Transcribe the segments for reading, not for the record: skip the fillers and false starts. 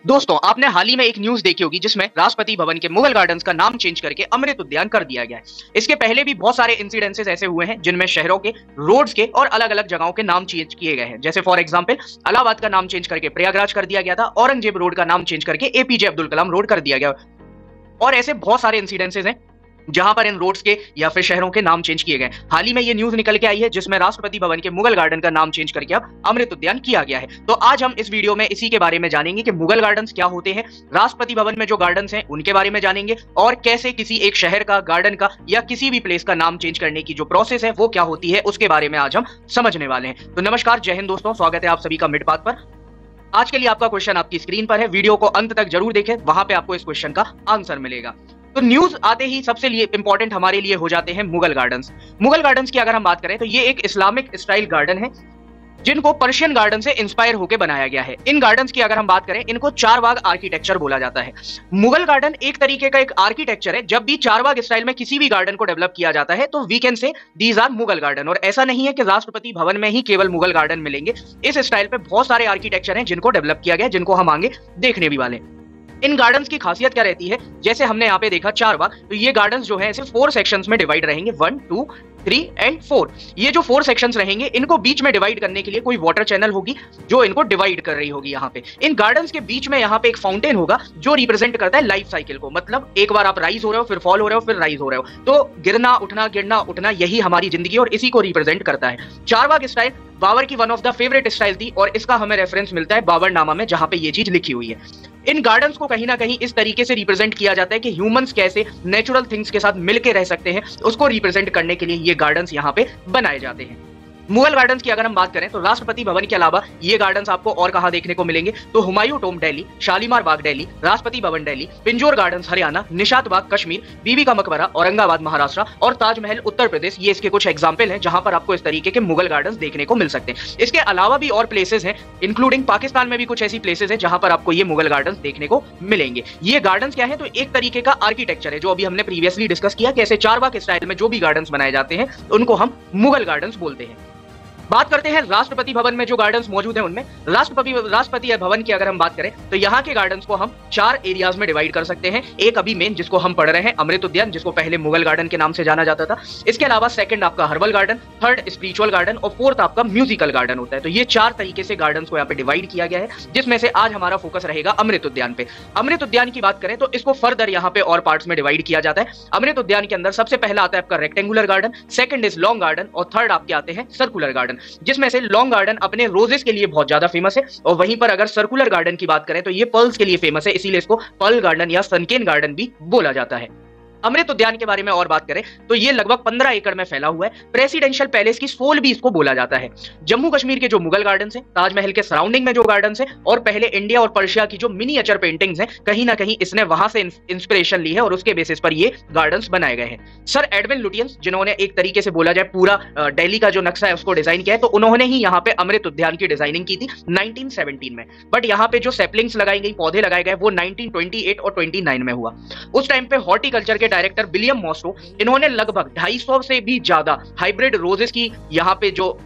दोस्तों, आपने हाल ही में एक न्यूज देखी होगी जिसमें राष्ट्रपति भवन के मुगल गार्डन्स का नाम चेंज करके अमृत उद्यान कर दिया गया है। इसके पहले भी बहुत सारे इंसिडेंसेस ऐसे हुए हैं जिनमें शहरों के, रोड्स के और अलग अलग जगहों के नाम चेंज किए गए हैं। जैसे फॉर एग्जांपल इलाहाबाद का नाम चेंज करके प्रयागराज कर दिया गया था, औरंगजेब रोड का नाम चेंज करके एपीजे अब्दुल कलाम रोड कर दिया गया, और ऐसे बहुत सारे इंसिडेंसेस हैं जहां पर इन रोड्स के या फिर शहरों के नाम चेंज किए गए। हाल ही में ये न्यूज निकल के आई है जिसमें राष्ट्रपति भवन के मुगल गार्डन का नाम चेंज करके अब अमृत उद्यान किया गया है। तो आज हम इस वीडियो में इसी के बारे में जानेंगे कि मुगल गार्डन्स क्या होते हैं, राष्ट्रपति भवन में जो गार्डन्स हैं उनके बारे में जानेंगे, और कैसे किसी एक शहर का, गार्डन का या किसी भी प्लेस का नाम चेंज करने की जो प्रोसेस है वो क्या होती है, उसके बारे में आज हम समझने वाले हैं। तो नमस्कार, जय हिंद दोस्तों, स्वागत है आप सभी का मिड पाथ पर। आज के लिए आपका क्वेश्चन आपकी स्क्रीन पर है, वीडियो को अंत तक जरूर देखें, वहां पे आपको इस क्वेश्चन का आंसर मिलेगा। तो न्यूज आते ही सबसे लिए इंपॉर्टेंट हमारे लिए हो जाते हैं मुगल गार्डन्स। मुगल गार्डन्स की अगर हम बात करें तो ये एक इस्लामिक स्टाइल गार्डन है जिनको पर्शियन गार्डन से इंस्पायर होकर बनाया गया है। इन गार्डन्स की अगर हम बात करें, इनको चारबाग आर्किटेक्चर बोला जाता है। मुगल गार्डन एक तरीके का एक आर्किटेक्चर है। जब भी चारबाग स्टाइल में किसी भी गार्डन को डेवलप किया जाता है तो we can say these are Mughal garden. और ऐसा नहीं है कि राष्ट्रपति भवन में ही केवल मुगल गार्डन मिलेंगे, इस स्टाइल पे बहुत सारे आर्किटेक्चर हैं जिनको डेवलप किया गया, जिनको हम आगे देखने भी वाले हैं। इन गार्डन्स की खासियत क्या रहती है, जैसे हमने यहाँ पे देखा चारबाग, तो ये गार्डन्स जो है ऐसे 4 सेक्शंस में डिवाइड रहेंगे, 1, 2, 3 एंड 4। ये जो 4 सेक्शंस रहेंगे, इनको बीच में डिवाइड करने के लिए कोई वाटर चैनल होगी जो इनको डिवाइड कर रही होगी। यहाँ पे इन गार्डन्स के बीच में यहाँ पे एक फाउंटेन होगा जो रिप्रेजेंट करता है लाइफ साइकिल को। मतलब एक बार आप राइज हो रहे हो, फिर फॉल हो रहे हो, फिर राइज हो रहे हो, तो गिरना उठना गिरना उठना, यही हमारी जिंदगी और इसी को रिप्रेजेंट करता है। चारबाग स्टाइल बाबर की one of the favourite style थी और इसका हमें रेफरेंस मिलता है बाबरनामा में, जहां पे ये चीज लिखी हुई है। इन गार्डन्स को कहीं ना कहीं इस तरीके से रिप्रेजेंट किया जाता है कि ह्यूमंस कैसे नेचुरल थिंग्स के साथ मिलके रह सकते हैं, उसको रिप्रेजेंट करने के लिए ये गार्डन्स यहाँ पे बनाए जाते हैं। मुगल गार्डन्स की अगर हम बात करें तो राष्ट्रपति भवन के अलावा ये गार्डन्स आपको और कहां देखने को मिलेंगे, तो हुमायूं टॉम्ब दिल्ली, शालीमार बाग दिल्ली, राष्ट्रपति भवन दिल्ली, पिंजौर गार्डन्स हरियाणा, निशात बाग कश्मीर, बीबी का मकबरा औरंगाबाद महाराष्ट्र और ताजमहल उत्तर प्रदेश, ये इसके कुछ एग्जाम्पल हैं जहां पर आपको इस तरीके के मुगल गार्डन्स देखने को मिल सकते हैं। इसके अलावा भी और प्लेसेस हैं, इंक्लूडिंग पाकिस्तान में भी कुछ ऐसी प्लेसेस हैं जहां पर आपको ये मुगल गार्डन्स देखने को मिलेंगे। ये गार्डन्स क्या है, तो एक तरीके का आर्किटेक्चर है जो अभी हमने प्रीवियसली डिस्कस किया, कैसे चारबाग स्टाइल में जो भी गार्डन्स बनाए जाते हैं उनको हम मुगल गार्डन्स बोलते हैं। बात करते हैं राष्ट्रपति भवन में जो गार्डन्स मौजूद हैं उनमें। राष्ट्रपति भवन की अगर हम बात करें तो यहाँ के गार्डन्स को हम 4 एरियाज में डिवाइड कर सकते हैं। एक अभी मेन जिसको हम पढ़ रहे हैं अमृत उद्यान, जिसको पहले मुगल गार्डन के नाम से जाना जाता था। इसके अलावा सेकंड आपका herbal garden, third spiritual garden और फोर्थ आपका म्यूजिकल गार्डन होता है। तो ये 4 तरीके से गार्डन्स को यहाँ पे डिवाइड किया गया है, जिसमें से आज हमारा फोकस रहेगा अमृत उद्यान पे। अमृत उद्यान की बात करें तो इसको फर्दर यहाँ पे और पार्ट्स में डिवाइड किया जाता है। अमृत उद्यान के अंदर सबसे पहला आता है आपका rectangular garden, second is long garden और थर्ड आपके आते हैं सर्कुलर गार्डन, जिसमें से लॉन्ग गार्डन अपने रोजेस के लिए बहुत ज्यादा फेमस है, और वहीं पर अगर सर्कुलर गार्डन की बात करें तो ये पर्ल्स के लिए फेमस है, इसीलिए इसको पर्ल गार्डन या सनकेन गार्डन भी बोला जाता है। अमृत उद्यान के बारे में और बात करें तो ये लगभग 15 एकड़ में फैला हुआ है। प्रेसिडेंशियल पैलेस की सोल भी इसको बोला जाता है। जम्मू कश्मीर के जो मुगल गार्डन्स हैं, ताजमहल के सराउंडिंग में जो गार्डन्स हैं, और पहले इंडिया और पर्शिया की जो मिनिएचर पेंटिंग्स हैं, कहीं ना कहीं इसने वहां से इंस्पिरेशन ली है और उसके बेसिस पर ये गार्डन्स बनाए गए हैं। सर एडविन लुटियंस, जिन्होंने एक तरीके से बोला जाए पूरा दिल्ली का जो नक्शा है उसको डिजाइन किया है, तो उन्होंने ही यहाँ पे अमृत उद्यान की डिजाइनिंग की थी 1917 में। बट यहाँ पे जो सेपलिंग्स लगाई गई, पौधे लगाए गए, वो 1928 और 29 में हुआ। उस टाइम पे हॉर्टिकल्चर के डायरेक्टर विलियम मॉस्टो, इन्होंने लगभग 250 से भी ज्यादा हाइब्रिड रोजेस की, यहाँ पे जो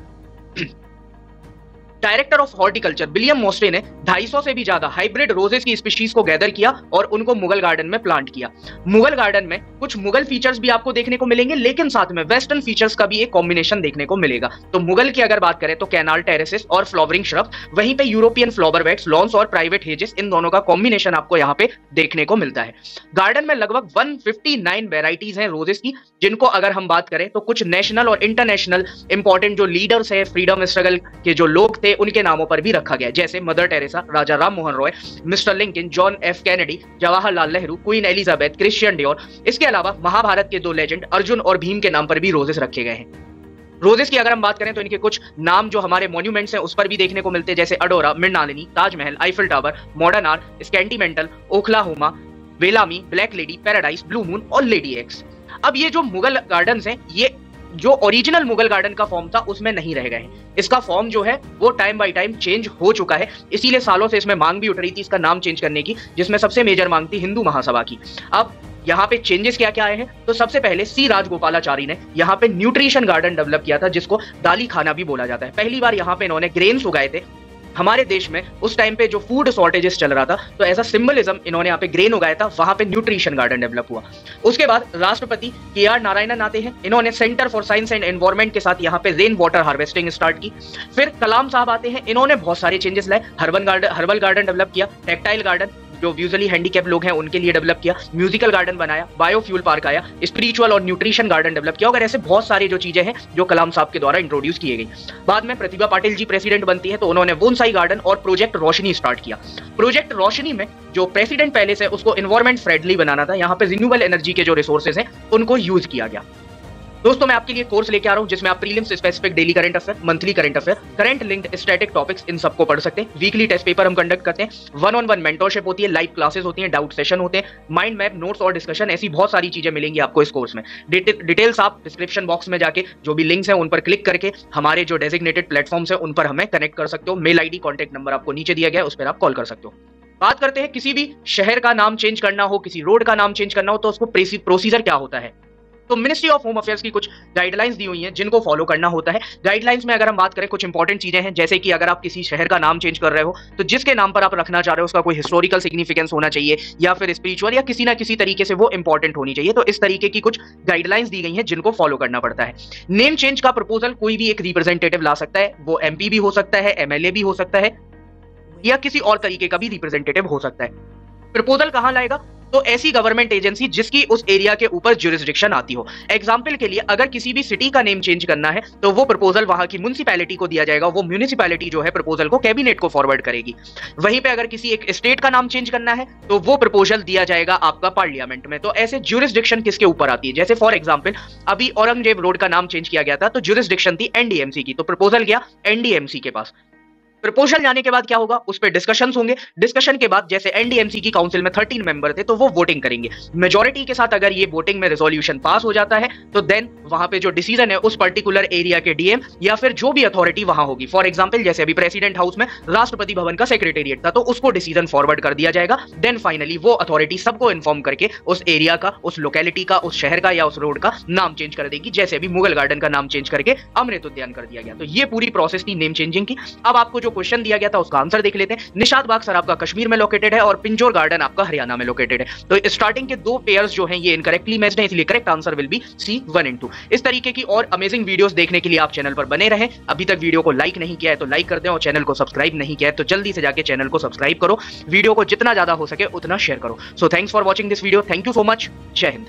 डायरेक्टर ऑफ हॉर्टिकल्चर विलियम मॉस्टे ने 250 से भी ज्यादा हाइब्रिड रोजेस की स्पीशीज को गैदर किया और उनको मुगल गार्डन में प्लांट किया। मुगल गार्डन में कुछ मुगल फीचर्स भी आपको देखने को मिलेंगे, लेकिन साथ में वेस्टर्न फीचर्स का भी एक कॉम्बिनेशन देखने को मिलेगा। तो मुगल की अगर बात करें तो कैनाल टेरेसेस और फ्लावरिंग श्रब, वहीं पे यूरोपियन फ्लावर बेड्स, लॉन्स और प्राइवेट हेजेस, इन दोनों का कॉम्बिनेशन आपको यहाँ पे देखने को मिलता है। गार्डन में लगभग 159 वेराइटीज हैं रोजेस की, जिनको अगर हम बात करें तो कुछ नेशनल और इंटरनेशनल इंपॉर्टेंट जो लीडर्स है, फ्रीडम स्ट्रगल के जो लोग थे, उनके नामों पर भी रखा गया, जैसे Mother Teresa, Raja Ram Mohan Roy, Mister Lincoln, John F Kennedy, Jawaharlal Nehru, Queen Elizabeth, Christian Dior. इसके अलावा महाभारत के 2 लेजेंड अर्जुन और भीम के नाम पर भी रोजेस रखे गए हैं। रोजेस की अगर हम बात करें तो इनके कुछ नाम जो हमारे मॉन्यूमेंट्स हैं उस पर भी देखने को मिलते हैं, जैसे Adora, Mrinalini, Taj Mahal, Eiffel Tower, Modern Art, Scentimental, Oklahoma, वेलामी, Black Lady, Paradise, Blue Moon और लेडी एक्स। अब ये जो मुगल गार्डन्स हैं, ये जो ओरिजिनल मुगल गार्डन का फॉर्म था उसमें नहीं रह गए हैं। इसका फॉर्म जो है वो टाइम बाय टाइम चेंज हो चुका है, इसीलिए सालों से इसमें मांग भी उठ रही थी इसका नाम चेंज करने की, जिसमें सबसे मेजर मांग थी हिंदू महासभा की। अब यहाँ पे चेंजेस क्या क्या आए हैं, तो सबसे पहले सी राजगोपालाचारी ने यहाँ पे न्यूट्रिशन गार्डन डेवलप किया था, जिसको दाली खाना भी बोला जाता है। पहली बार यहाँ पे इन्होंने ग्रेन्स उगाए थे, हमारे देश में उस टाइम पे जो फूड शॉर्टेजेस चल रहा था, तो एज अ सिंबलिज्म इन्होंने यहाँ पे ग्रेन उगाया था, वहां पे न्यूट्रिशन गार्डन डेवलप हुआ। उसके बाद राष्ट्रपति KR नारायणन आते हैं, इन्होंने centre for science and environment के साथ यहाँ पे रेन वाटर हार्वेस्टिंग स्टार्ट की। फिर कलाम साहब आते हैं, इन्होंने बहुत सारे चेंजेस लाए, हर्बल गार्डन डेवलप किया, टेक्टाइल गार्डन जो विजुअली हैंडीकैप लोग हैं उनके लिए डेवलप किया, म्यूजिकल गार्डन बनाया, बायोफ्यूल पार्क आया, स्पिरिचुअल और न्यूट्रिशन गार्डन डेवलप किया, और ऐसे बहुत सारी जो चीजें हैं जो कलाम साहब के द्वारा इंट्रोड्यूस की गई। बाद में प्रतिभा पाटिल जी प्रेसिडेंट बनती है, तो उन्होंने बोनसाई गार्डन और प्रोजेक्ट रोशनी स्टार्ट किया। प्रोजेक्ट रोशनी में जो प्रेसिडेंट पहले से उसको एनवायरमेंट फ्रेंडली बनाना था, यहाँ पे रिन्यूएबल एनर्जी के जो रिसोर्सेज हैं उनको यूज किया गया। दोस्तों मैं आपके लिए कोर्स लेके आ रहा हूं जिसमें आप prelims specific daily current affair, monthly current affair, current linked static topics in सबको पढ़ सकते हैं। वीकली टेस्ट पेपर हम कंडक्ट करते हैं, 1-on-1 मेंटरशिप होती है, लाइव क्लासेस होती हैं, डाउट सेशन होते हैं, माइंड मैप, नोट्स और डिस्कशन, ऐसी बहुत सारी चीजें मिलेंगी आपको इस कोर्स में। डिटेल्स आप डिस्क्रिप्शन बॉक्स में जाके जो भी लिंक्स हैं उन पर क्लिक करके हमारे जो डेजिग्नेटेड प्लेटफॉर्म्स हैं उन पर हमें कनेक्ट कर सकते हो। मेल ID कॉन्टैक्ट नंबर आपको नीचे दिया गया है, उस पर आप कॉल कर सकते हो। बात करते हैं किसी भी शहर का नाम चेंज करना हो, किसी रोड का नाम चेंज करना हो, तो उसको प्रोसीजर क्या होता है। तो मिनिस्ट्री ऑफ होम अफेयर्स की कुछ गाइडलाइंस दी हुई हैं जिनको फॉलो करना होता है। गाइडलाइंस में अगर हम बात करें, कुछ इंपॉर्टेंट चीजें हैं, जैसे कि अगर आप किसी शहर का नाम चेंज कर रहे हो तो जिसके नाम पर आप रखना चाह रहे हो उसका कोई हिस्टोरिकल सिग्निफिकेंस होना चाहिए, या फिर स्पिरिचुअल, या किसी ना किसी तरीके से वो इंपॉर्टेंट होनी चाहिए। तो इस तरीके की कुछ गाइडलाइंस दी गई हैं जिनको फॉलो करना पड़ता है। नेम चेंज का प्रपोजल कोई भी एक रिप्रेजेंटेटिव ला सकता है, वो MP भी हो सकता है, MLA भी हो सकता है, या किसी और तरीके का भी रिप्रेजेंटेटिव हो सकता है। प्रपोजल कहां लाएगा, तो ऐसी गवर्नमेंट एजेंसी जिसकी उस एरिया के ऊपर ज्यूरिसडिक्शन आती हो। एग्जांपल के लिए अगर किसी भी सिटी का नेम चेंज करना है तो वो प्रपोजल वहां की म्युनिसिपैलिटी को दिया जाएगा, वो म्युनिसिपैलिटी जो है प्रपोजल को कैबिनेट को फॉरवर्ड करेगी। वहीं पे अगर किसी एक स्टेट का नाम चेंज करना है तो वो प्रपोजल दिया जाएगा आपका पार्लियामेंट में। तो ऐसे ज्यूरिसडिक्शन किसके ऊपर आती है, जैसे फॉर एग्जाम्पल अभी औरंगजेब रोड का नाम चेंज किया गया था, तो ज्यूरिसडिक्शन थी NDMC की, तो प्रपोजल गया NDMC के पास। प्रपोजल जाने के बाद क्या होगा, उस पर डिस्कशंस होंगे। डिस्कशन के बाद जैसे NDMC की काउंसिल में 13 मेंबर थे, तो वो वोटिंग करेंगे। मेजॉरिटी के साथ अगर ये वोटिंग में रेजोल्यूशन पास हो जाता है तो देन वहां पे जो डिसीजन है उस पर्टिकुलर एरिया के DM या फिर जो भी अथॉरिटी वहां होगी, फॉर एग्जांपल जैसे अभी प्रेसिडेंट हाउस में राष्ट्रपति भवन का सेक्रेटेरिएट था, तो उसको डिसीजन फॉरवर्ड कर दिया जाएगा। देन फाइनली वो अथॉरिटी सबको इन्फॉर्म करके उस एरिया का, उस लोकेलिटी का, उस शहर का या उस रोड का नाम चेंज कर देगी। जैसे अभी मुगल गार्डन का नाम चेंज करके अमृत उद्यान कर दिया गया। तो ये पूरी प्रोसेस थी नेम चेंजिंग की। अब आपको जो क्वेश्चन दिया गया था उसका आंसर देख लेते हैं। निशात बाग सर आपका कश्मीर में लोकेटेड है और पिंजौर गार्डन आपका हरियाणा में लोकेटेड है। तो स्टार्टिंग के दो पेयर्स जो हैं ये इनकरेक्टली मैच्ड हैं, इसलिए correct answer will be C 1 and 2। इस तरीके की और अमेजिंग वीडियोस देखने के लिए आप चैनल पर बने रहें। अभी तक वीडियो को लाइक नहीं किया है तो लाइक कर दें, और चैनल को सब्सक्राइब नहीं किया है तो जल्दी से जाके चैनल को सब्सक्राइब करो। वीडियो को जितना ज्यादा हो सके उतना शेयर करो। So thanks for watching this video. Thank you so much. जय हिंद।